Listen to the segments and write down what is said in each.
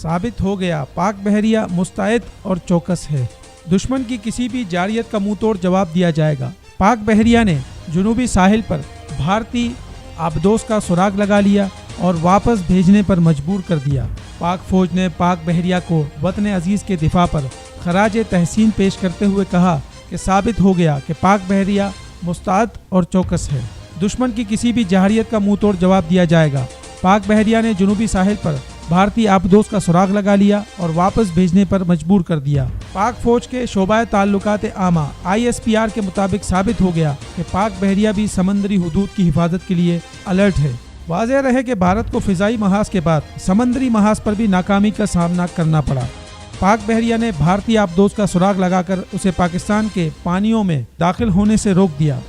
साबित हो गया पाक बहरिया मुस्तैद और चौकस है। दुश्मन की किसी भी जारियत का मुंह तोड़ जवाब दिया जाएगा। पाक बहरिया ने जुनूबी साहिल पर भारतीय आबदोस का सुराग लगा लिया और वापस भेजने पर मजबूर कर दिया। पाक फौज ने पाक बहरिया को वतन अजीज़ के दिफा पर खराज तहसीन पेश करते हुए कहा कि साबित हो गया कि पाक बहरिया मुस्तैद और चौकस है। दुश्मन की किसी भी जारियत का मुंह तोड़ जवाब दिया जाएगा। पाक बहरिया ने जुनूबी साहिल पर भारतीय आबदोस का सुराग लगा लिया और वापस भेजने पर मजबूर कर दिया। पाक फौज के शोबाए ताल्लुकात आमा ISPR के मुताबिक साबित हो गया कि पाक बहरिया भी समंदरी हुदूद की हिफाजत के लिए अलर्ट है। वाज़ेह रहे कि भारत को फ़िज़ाई महाज के बाद समंदरी महाज पर भी नाकामी का सामना करना पड़ा। पाक बहरिया ने भारतीय आबदोस का सुराग लगाकर उसे पाकिस्तान के पानियों में दाखिल होने से रोक दिया।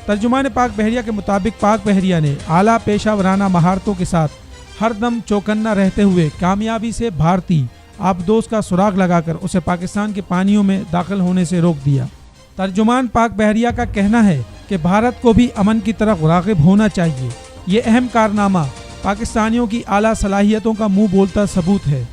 तर्जुमान पाक बहरिया के मुताबिक पाक बहरिया ने आला पेशा वराना महारतों के साथ हर दम चौकन्ना रहते हुए कामयाबी से भारतीय आबदोस का सुराग लगाकर उसे पाकिस्तान के पानियों में दाखिल होने से रोक दिया। तर्जुमान पाक बहरिया का कहना है कि भारत को भी अमन की तरफ राग़िब होना चाहिए। ये अहम कारनामा पाकिस्तानियों की आला सलाहियतों का मुंह बोलता सबूत है।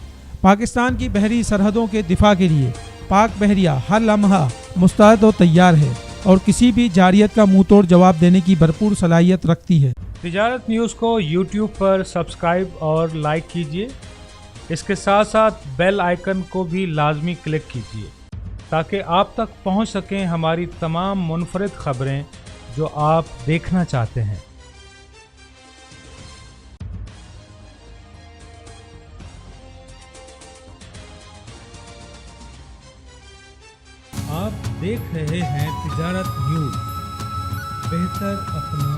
पाकिस्तान की बहरी सरहदों के दिफा के लिए पाक बहरिया हर लम्हा मुस्तैद और तैयार है और किसी भी जारियत का मुंह तोड़ जवाब देने की भरपूर सलाहियत रखती है। तिजारत न्यूज़ को YouTube पर सब्सक्राइब और लाइक कीजिए। इसके साथ साथ बेल आइकन को भी लाजमी क्लिक कीजिए ताकि आप तक पहुंच सकें हमारी तमाम मुनफरिद खबरें जो आप देखना चाहते हैं। आप देख रहे हैं तिजारत न्यूज़। बेहतर अपना